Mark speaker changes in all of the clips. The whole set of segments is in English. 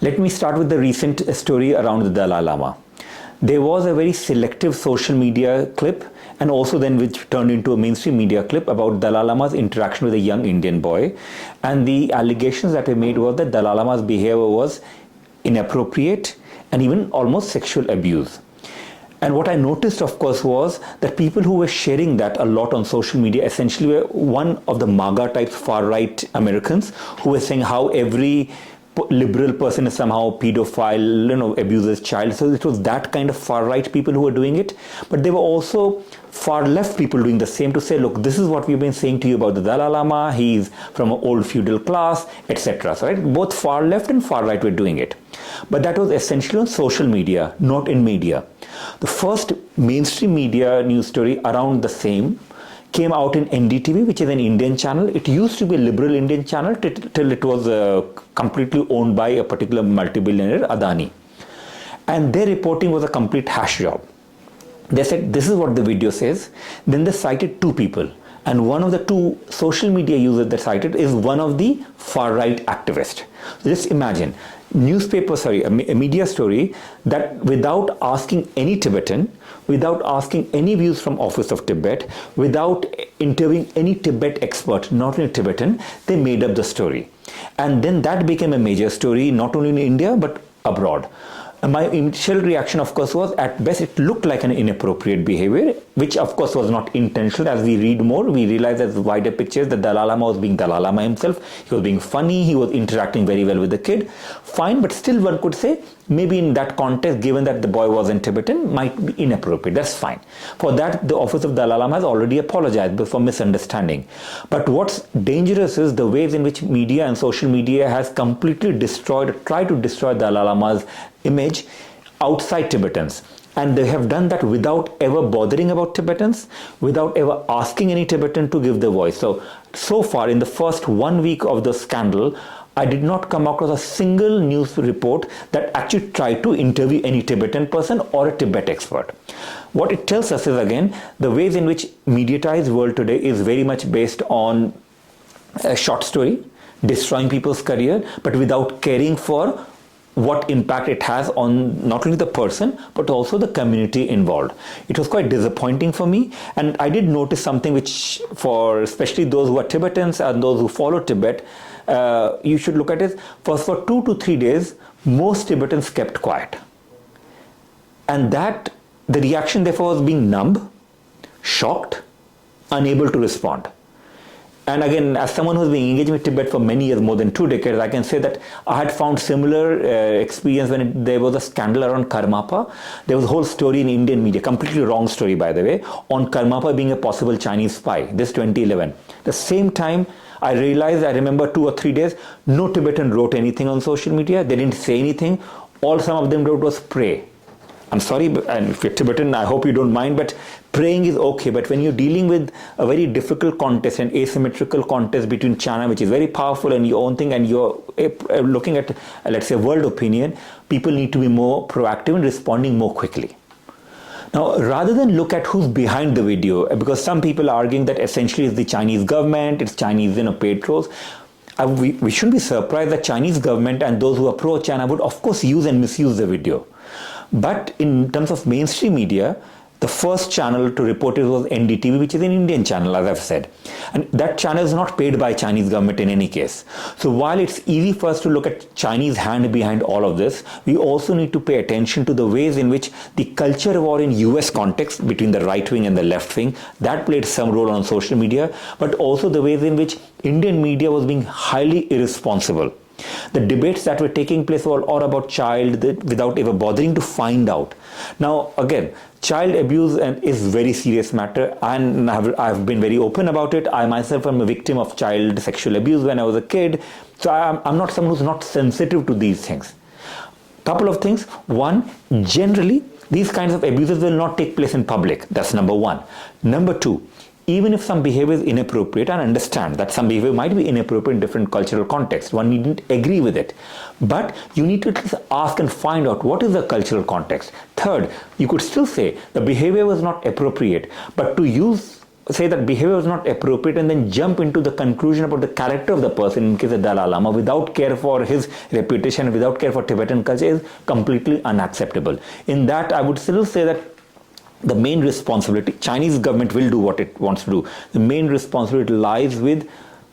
Speaker 1: Let me start with the recent story around the Dalai Lama. There was a very selective social media clip, and also then which turned into a mainstream media clip about Dalai Lama's interaction with a young Indian boy. And the allegations that were made was that Dalai Lama's behavior was inappropriate and even almost sexual abuse. And what I noticed, of course, was that people who were sharing that a lot on social media essentially were one of the MAGA type far-right Americans who were saying how every liberal person is somehow pedophile, abuses child. So it was that kind of far-right people who were doing it. But there were also far-left people doing the same to say, look, this is what we've been saying to you about the Dalai Lama. He's from an old feudal class, etc. So right, both far-left and far-right were doing it. But that was essentially on social media, not in media. The first mainstream media news story around the same came out in NDTV, which is an Indian channel. It used to be a liberal Indian channel till it was completely owned by a particular multi-billionaire, Adani. And their reporting was a complete hash job. They said, this is what the video says. Then they cited two people. And one of the two social media users that cited is one of the far-right activists. So just imagine, a media story that without asking any Tibetan, without asking any views from Office of Tibet, without interviewing any Tibet expert, not only Tibetan, they made up the story. And then that became a major story, not only in India, but abroad. And my initial reaction, of course, was at best it looked like an inappropriate behavior, which of course was not intentional. As we read more, we realize that the wider pictures, the Dalai Lama was being Dalai Lama himself. He was being funny. He was interacting very well with the kid. Fine, but still one could say maybe in that context, given that the boy wasn't Tibetan, might be inappropriate. That's fine. For that, the Office of Dalai Lama has already apologized for misunderstanding. But what's dangerous is the ways in which media and social media has completely tried to destroy Dalai Lama's image outside Tibetans. And they have done that without ever bothering about Tibetans, without ever asking any Tibetan to give their voice. So far, in the first 1 week of the scandal, I did not come across a single news report that actually tried to interview any Tibetan person or a Tibet expert. What it tells us is, again, the ways in which mediatized world today is very much based on a short story, destroying people's career, but without caring for what impact it has on not only the person, but also the community involved. It was quite disappointing for me. And I did notice something which, for especially those who are Tibetans and those who follow Tibet, you should look at it. First, for 2 to 3 days, most Tibetans kept quiet. And that, the reaction therefore was being numb, shocked, unable to respond. And again, as someone who's been engaged with Tibet for many years, more than 2 decades, I can say that I had found similar experience when there was a scandal around Karmapa. There was a whole story in Indian media, completely wrong story by the way, on Karmapa being a possible Chinese spy, this 2011. The same time, I remember 2 or 3 days, no Tibetan wrote anything on social media. They didn't say anything. All some of them wrote was pray. I'm sorry, and if you're Tibetan, I hope you don't mind, but praying is okay. But when you're dealing with a very difficult contest, an asymmetrical contest between China, which is very powerful, and your own thing, and you're looking at, let's say, world opinion, people need to be more proactive in responding more quickly. Now, rather than look at who's behind the video, because some people are arguing that essentially it's the Chinese government, it's Chinese, paid trolls. We shouldn't be surprised that Chinese government and those who approach China would, of course, use and misuse the video. But in terms of mainstream media, the first channel to report it was NDTV, which is an Indian channel, as I've said. And that channel is not paid by Chinese government in any case. So while it's easy for us to look at Chinese hand behind all of this, we also need to pay attention to the ways in which the culture war in US context between the right wing and the left wing, that played some role on social media, but also the ways in which Indian media was being highly irresponsible. The debates that were taking place were all about child without ever bothering to find out. Now, again, child abuse is a very serious matter, and I've been very open about it. I myself am a victim of child sexual abuse when I was a kid. So I'm not someone who's not sensitive to these things. Couple of things. One, generally, these kinds of abuses will not take place in public. That's number one. Number two, even if some behavior is inappropriate, and understand that some behavior might be inappropriate in different cultural contexts, one needn't agree with it, but you need to at least ask and find out what is the cultural context. Third, you could still say the behavior was not appropriate, but to use say that behavior was not appropriate and then jump into the conclusion about the character of the person, in case of Dalai Lama, without care for his reputation, without care for Tibetan culture, is completely unacceptable. In that, I would still say that the main responsibility, Chinese government will do what it wants to do. The main responsibility lies with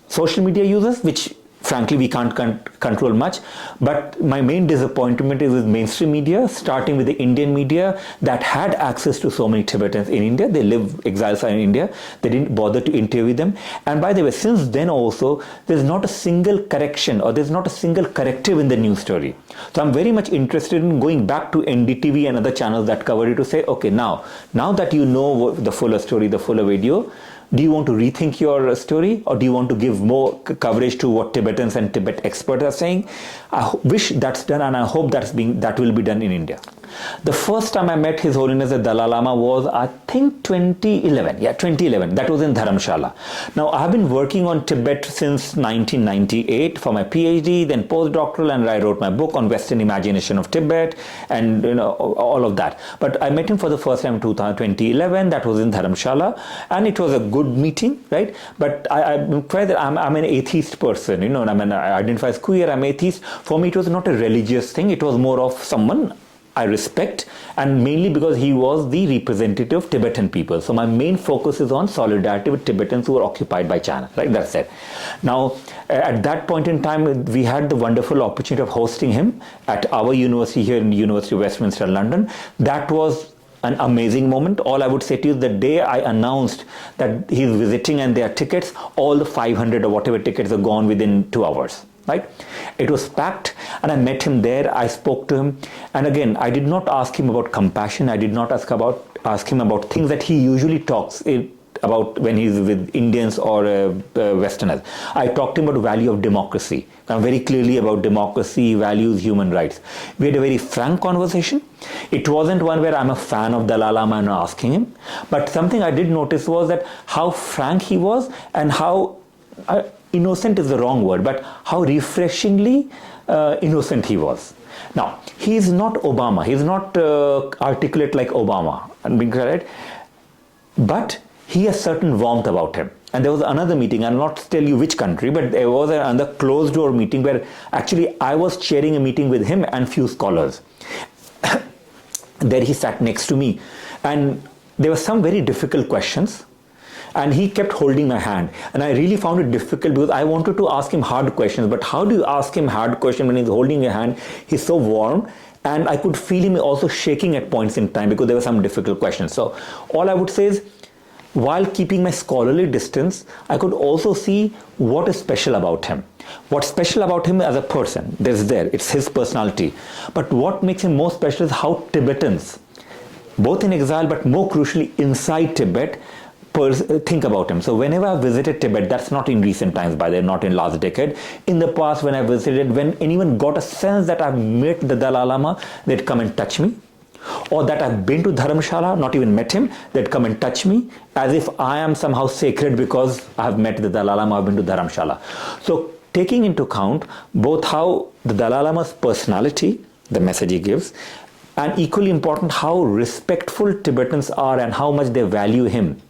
Speaker 1: social media users, which frankly we can't control much. But my main disappointment is with mainstream media, starting with the Indian media that had access to so many Tibetans in India. They live exiles in India. They didn't bother to interview them. And by the way, since then also, there's not a single correction or there's not a single corrective in the news story. So I'm very much interested in going back to NDTV and other channels that covered it to say, okay, now that you know the fuller story, the fuller video, do you want to rethink your story, or do you want to give more coverage to what Tibetans and Tibet experts are saying? I wish that's done, and I hope that will be done in India. The first time I met His Holiness the Dalai Lama was, I think, 2011. Yeah, 2011. That was in Dharamshala. Now, I have been working on Tibet since 1998 for my PhD, then postdoctoral, and I wrote my book on Western imagination of Tibet, and all of that. But I met him for the first time in 2011. That was in Dharamshala, and it was a good meeting, right? But I'm quite that I'm an atheist person, I identify as queer, I'm atheist. For me, it was not a religious thing. It was more of someone I respect, and mainly because he was the representative of Tibetan people. So my main focus is on solidarity with Tibetans who were occupied by China, right? That's it. Now, at that point in time, we had the wonderful opportunity of hosting him at our university here in the University of Westminster, London. That was an amazing moment. All I would say to you is the day I announced that he's visiting and there are tickets, all the 500 or whatever tickets are gone within 2 hours. Right? It was packed, and I met him there. I spoke to him, and again, I did not ask him about compassion. I did not ask him about things that he usually talks about when he's with Indians or Westerners. I talked to him about the value of democracy, very clearly about democracy, values, human rights. We had a very frank conversation. It wasn't one where I'm a fan of Dalai Lama and asking him, but something I did notice was that how frank he was, and how innocent is the wrong word, but how refreshingly innocent he was. Now, he is not Obama. He is not articulate like Obama, and being correct, but he has certain warmth about him. And there was another meeting, I'll not tell you which country, but there was another closed door meeting where actually I was chairing a meeting with him and few scholars. There he sat next to me, and there were some very difficult questions. And he kept holding my hand, and I really found it difficult because I wanted to ask him hard questions, but how do you ask him hard questions when he's holding your hand? He's so warm, and I could feel him also shaking at points in time because there were some difficult questions. So all I would say is, while keeping my scholarly distance, I could also see what is special about him. What's special about him as a person, it's his personality. But what makes him more special is how Tibetans, both in exile but more crucially inside Tibet, think about him. So whenever I visited Tibet, that's not in recent times, by the way, not in last decade. In the past, when I visited, when anyone got a sense that I've met the Dalai Lama, they'd come and touch me. Or that I've been to Dharamshala, not even met him, they'd come and touch me as if I am somehow sacred because I've met the Dalai Lama, I've been to Dharamshala. So taking into account both how the Dalai Lama's personality, the message he gives, and equally important, how respectful Tibetans are and how much they value him.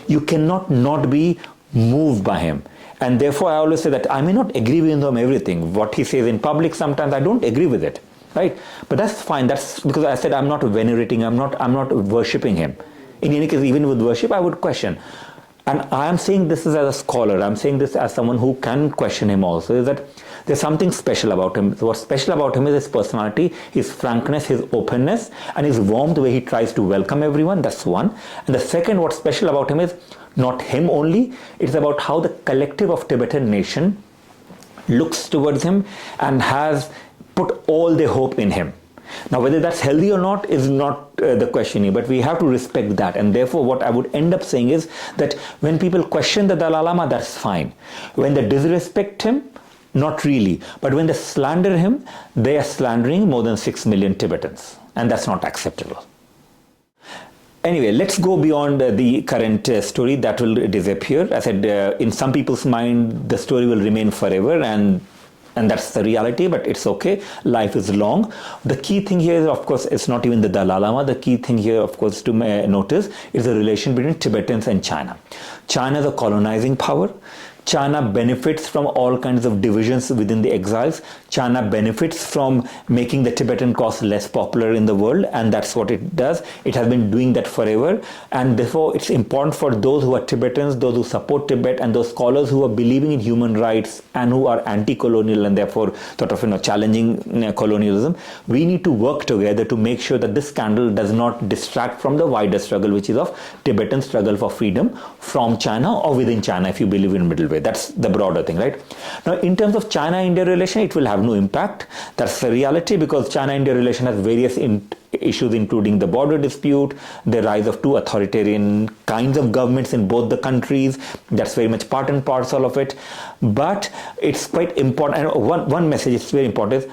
Speaker 1: You cannot not be moved by him. And therefore, I always say that I may not agree with him on everything. What he says in public, sometimes I don't agree with it, right? But that's fine. That's because I said I'm not venerating, I'm not worshipping him. In any case, even with worship, I would question. And I am saying this as a scholar. I'm saying this as someone who can question him also, is that there's something special about him. So what's special about him is his personality, his frankness, his openness, and his warmth, the way he tries to welcome everyone. That's one. And the second, what's special about him is not him only. It's about how the collective of Tibetan nation looks towards him and has put all their hope in him. Now, whether that's healthy or not is not the question here, but we have to respect that. And therefore, what I would end up saying is that when people question the Dalai Lama, that's fine. When they disrespect him, not really. But when they slander him, they are slandering more than 6 million Tibetans. And that's not acceptable. Anyway, let's go beyond the current story that will disappear. I said, in some people's mind, the story will remain forever, and And that's the reality, but it's okay. Life is long. The key thing here is, of course, it's not even the Dalai Lama. The key thing here, of course, to notice is the relation between Tibetans and China. China is a colonizing power. China benefits from all kinds of divisions within the exiles. China benefits from making the Tibetan cause less popular in the world, and that's what it does. It has been doing that forever, and therefore it's important for those who are Tibetans, those who support Tibet, and those scholars who are believing in human rights and who are anti-colonial and therefore sort of challenging colonialism. We need to work together to make sure that this scandal does not distract from the wider struggle, which is of Tibetan struggle for freedom from China or within China, if you believe in middle way. That's the broader thing, right? Now, in terms of China-India relation, it will have no impact. That's the reality, because China-India relation has various issues, including the border dispute, the rise of two authoritarian kinds of governments in both the countries. That's very much part and parcel of it. But it's quite important. And one message is very important is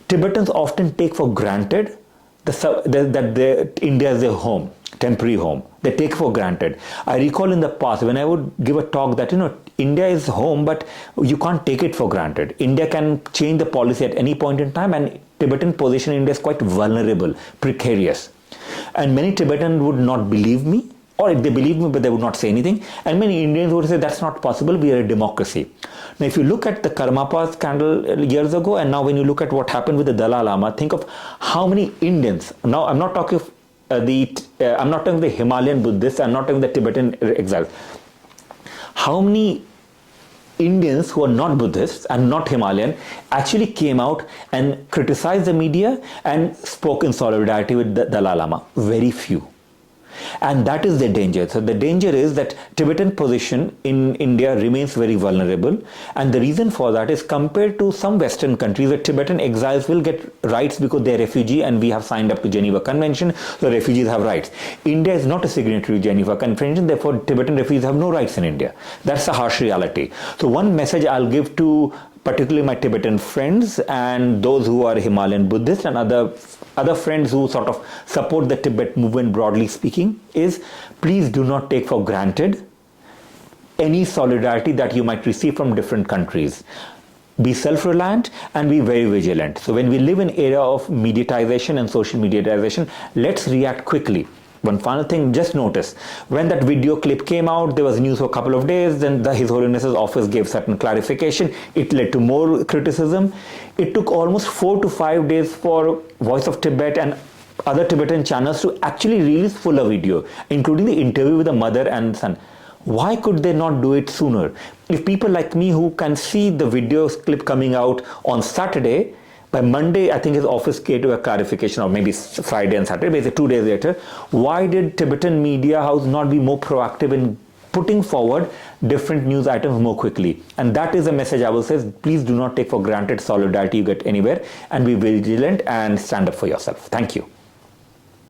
Speaker 1: Tibetans often take for granted that India is their home, temporary home. They take for granted. I recall in the past when I would give a talk that India is home, but you can't take it for granted. India can change the policy at any point in time, and Tibetan position in India is quite vulnerable, precarious. And many Tibetans would not believe me, or if they believe me, but they would not say anything. And many Indians would say that's not possible, we are a democracy. Now, if you look at the Karmapa scandal years ago, and now when you look at what happened with the Dalai Lama, think of how many Indians, now I'm not talking of I'm not talking the Himalayan Buddhists, I'm not talking the Tibetan exiles. How many Indians who are not Buddhists and not Himalayan actually came out and criticized the media and spoke in solidarity with the Dalai Lama? Very few. And that is the danger. So the danger is that Tibetan position in India remains very vulnerable, and the reason for that is compared to some Western countries, the Tibetan exiles will get rights because they are refugee and we have signed up to Geneva Convention, so refugees have rights. India is not a signatory to Geneva Convention, therefore Tibetan refugees have no rights in India. That's the harsh reality. So one message I'll give to particularly my Tibetan friends and those who are Himalayan Buddhists and other friends who sort of support the Tibet movement broadly speaking is, please do not take for granted any solidarity that you might receive from different countries. Be self-reliant and be very vigilant. So when we live in an era of mediatization and social mediatization, let's react quickly. One final thing, just notice, when that video clip came out, there was news for a couple of days, then His Holiness's office gave certain clarification, it led to more criticism. It took almost 4 to 5 days for Voice of Tibet and other Tibetan channels to actually release fuller video, including the interview with the mother and son. Why could they not do it sooner? If people like me who can see the video clip coming out on Saturday, by Monday, I think his office came to a clarification, or maybe Friday and Saturday, basically 2 days later. Why did Tibetan media house not be more proactive in putting forward different news items more quickly? And that is a message I will say, please do not take for granted solidarity you get anywhere, and be vigilant and stand up for yourself. Thank you.